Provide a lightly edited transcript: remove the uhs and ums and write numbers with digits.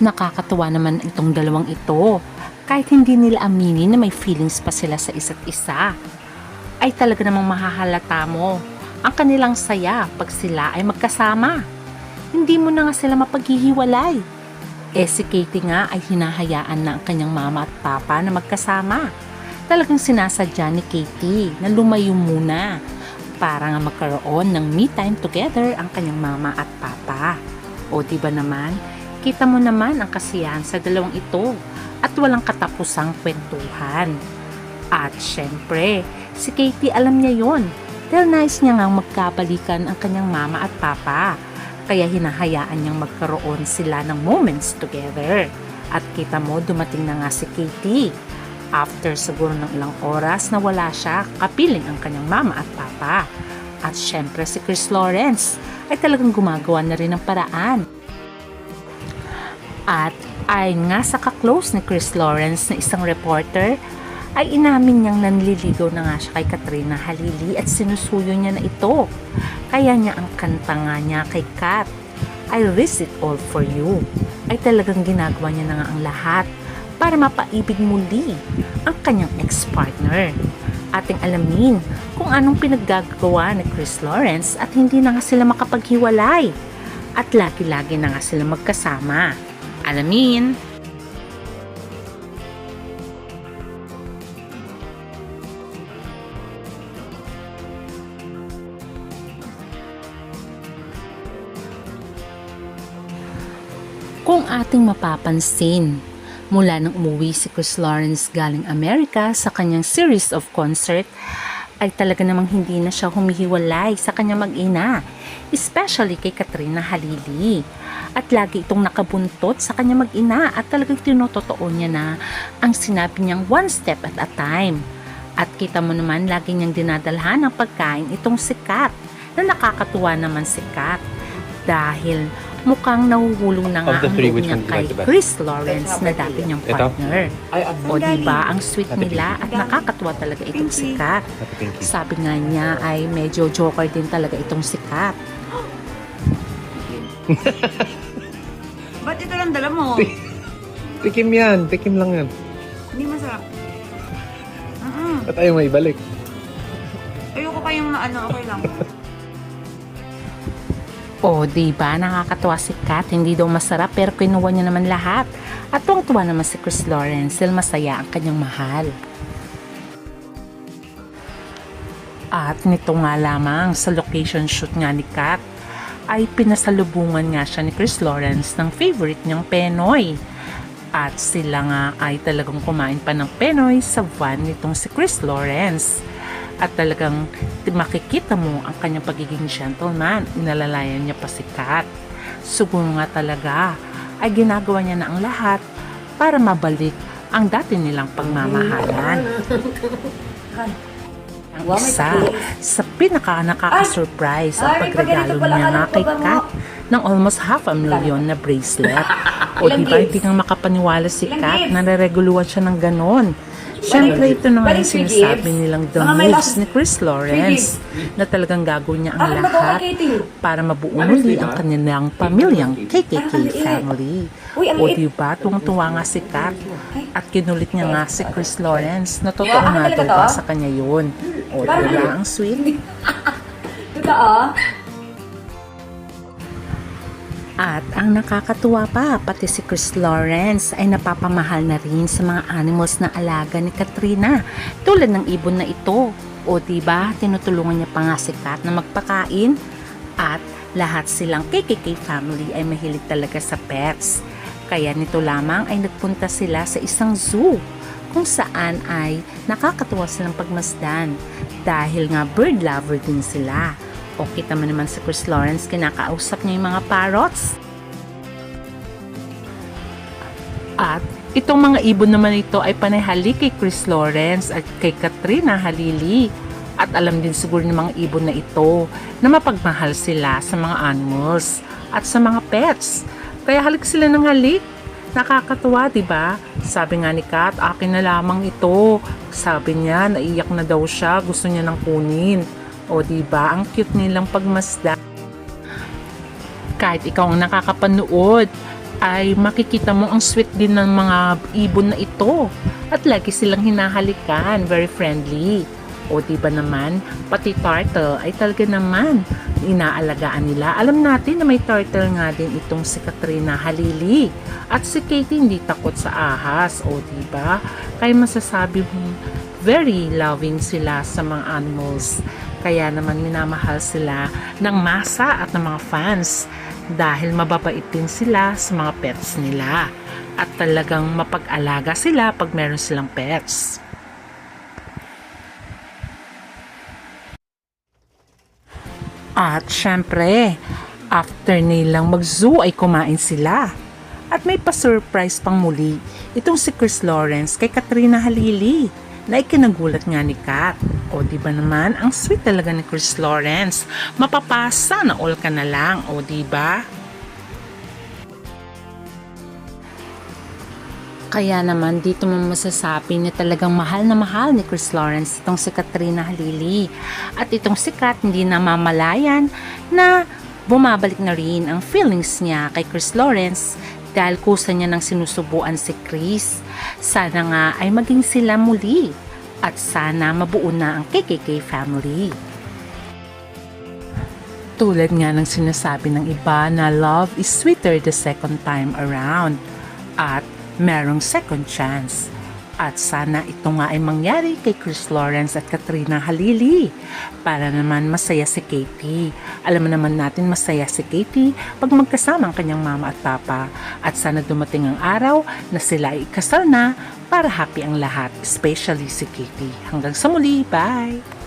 Nakakatuwa naman itong dalawang ito. Kahit hindi nila aminin na may feelings pa sila sa isa't isa, ay talaga namang mahahalata mo ang kanilang saya pag sila ay magkasama. Hindi mo na nga sila mapaghihiwalay. Si Katie nga ay hinahayaan na ang kanyang mama at papa na magkasama. Talagang sinasadya ni Katie na lumayo muna para nga magkaroon ng me time together ang kanyang mama at papa. O diba naman, kita mo naman ang kasiyahan sa dalawang ito at walang katapusang kwentuhan. At syempre, si Katie alam niya yon dahil nais niya ngang magkabalikan ang kanyang mama at papa. Kaya hinahayaan niyang magkaroon sila ng moments together. At kita mo, dumating na nga si Katie. After siguro ng ilang oras na wala siya, kapiling ang kanyang mama at papa. At syempre si Chris Lawrence ay talagang gumagawa na rin ng paraan. At ay nga sa kaklose ni Chris Lawrence na isang reporter, ay inamin niyang nanliligaw na nga siya kay Katrina Halili at sinusuyo niya na ito. Kaya niya ang kanta nga niya kay Kat, I risk it all for you, ay talagang ginagawa niya na nga ang lahat para mapaibig muli ang kanyang ex-partner. Ating alamin kung anong pinaggagawa ni Chris Lawrence at hindi na nga sila makapaghiwalay at lagi-lagi na nga sila magkasama. Alamin! Kung ating mapapansin, mula nang umuwi si Chris Lawrence galing Amerika sa kanyang series of concert, ay talaga namang hindi na siya humihiwalay sa kanyang mag-ina, especially kay Katrina Halili. At lagi itong nakabuntot sa kanyang mag-ina at talagang tinototoo niya na ang sinabi niyang one step at a time. At kita mo naman lagi niyang dinadalhan ng pagkain itong si Kat, na nakakatuwa naman si Kat dahil mukhang nahuhulong na nga ang loob niya kay Chris Lawrence na dati niyang partner. O diba, ang sweet nila at nakakatuwa talaga itong si Kat. Sabi nga niya ay medyo joker din talaga itong si Kat. Ba't ito lang dala mo? Tikim yan. Tikim lang yan. Hindi masarap. Ba't ayaw may ibalik? Ayoko pa yung okay lang. O, diba, nakakatuwa si Kat, hindi daw masarap pero kinuha niya naman lahat. At tuwang-tuwa naman si Chris Lawrence dahil masaya ang kanyang mahal. At nito nga lamang sa location shoot nga ni Kat, ay pinasalubungan nga siya ni Chris Lawrence ng favorite niyang Penoy. At sila nga ay talagang kumain pa ng Penoy sa van nitong si Chris Lawrence. At talagang makikita mo ang kanyang pagiging gentleman. Inalalayan niya pa si Kat. Siguro nga talaga ay ginagawa niya na ang lahat para mabalik ang dati nilang pagmamahalan. Ang isa sa pinaka-nakaka-surprise ang pagregalo niya nga kay Kat ng almost 500,000 na bracelet. O diba, hindi kang makapaniwala si Kat na nareguluhan siya ng ganon. Siyempre, ito naman yung sinasabi nilang the moves ni Chris Lawrence na talagang gagawin niya ang lahat para mabuo muli ang kanilang pamilyang KKK family. O diba, tuwang-tuwa nga si Kat at kinulit niya nga si Chris Lawrence na totoo nga daw ba sa kanya yun. O diba, ang sweet. Totoo? At ang nakakatuwa pa, pati si Chris Lawrence ay napapamahal na rin sa mga animals na alaga ni Katrina, tulad ng ibon na ito. O diba, tinutulungan niya pa nga si Kat na magpakain. At lahat silang KKK family ay mahilig talaga sa pets. Kaya nito lamang ay nagpunta sila sa isang zoo kung saan ay nakakatuwa silang pagmasdan dahil nga bird lover din sila. O kita mo naman si Chris Lawrence, kinakausap niya yung mga parrots. At itong mga ibon naman ito ay panay-halik kay Chris Lawrence at kay Katrina Halili. At alam din siguro ng mga ibon na ito na mapagmahal sila sa mga animals at sa mga pets. Kaya halik sila ng halik. Nakakatuwa, diba? Sabi nga ni Kat, akin na lamang ito. Sabi niya, naiyak na daw siya, gusto niya nang kunin. O diba, ang cute nilang pagmasda. Kahit ikaw ang nakakapanood, ay makikita mo ang sweet din ng mga ibon na ito. At lagi silang hinahalikan, very friendly. O di ba naman, pati turtle ay talaga naman inaalagaan nila. Alam natin na may turtle nga din itong si Katrina Halili. At si Katie hindi takot sa ahas, o di ba? Kaya masasabi mo, very loving sila sa mga animals. Kaya naman minamahal sila ng masa at ng mga fans dahil mababait din sila sa mga pets nila. At talagang mapag-alaga sila pag meron silang pets. At syempre, after nilang mag-zoo ay kumain sila. At may pa-surprise pang muli itong si Chris Lawrence kay Katrina Halili na ikinagulat nga ni Kat. O di ba naman, ang sweet talaga ni Chris Lawrence. Mapapasa na all ka na lang, o di ba? Kaya naman dito mo masasabi na talagang mahal na mahal ni Chris Lawrence itong si Katrina Halili. At itong si Kat hindi namamalayan na bumabalik na rin ang feelings niya kay Chris Lawrence dahil kusa niya nang sinusubuan si Chris. Sana nga ay maging sila muli at sana mabuo na ang KKK family. Tulad nga ng sinasabi ng iba na love is sweeter the second time around at merong second chance. At sana ito nga ay mangyari kay Chris Lawrence at Katrina Halili para naman masaya si Katie. Alam naman natin masaya si Katie pag magkasama ang kanyang mama at papa. At sana dumating ang araw na sila ay ikasal na para happy ang lahat, especially si Katie. Hanggang sa muli, bye!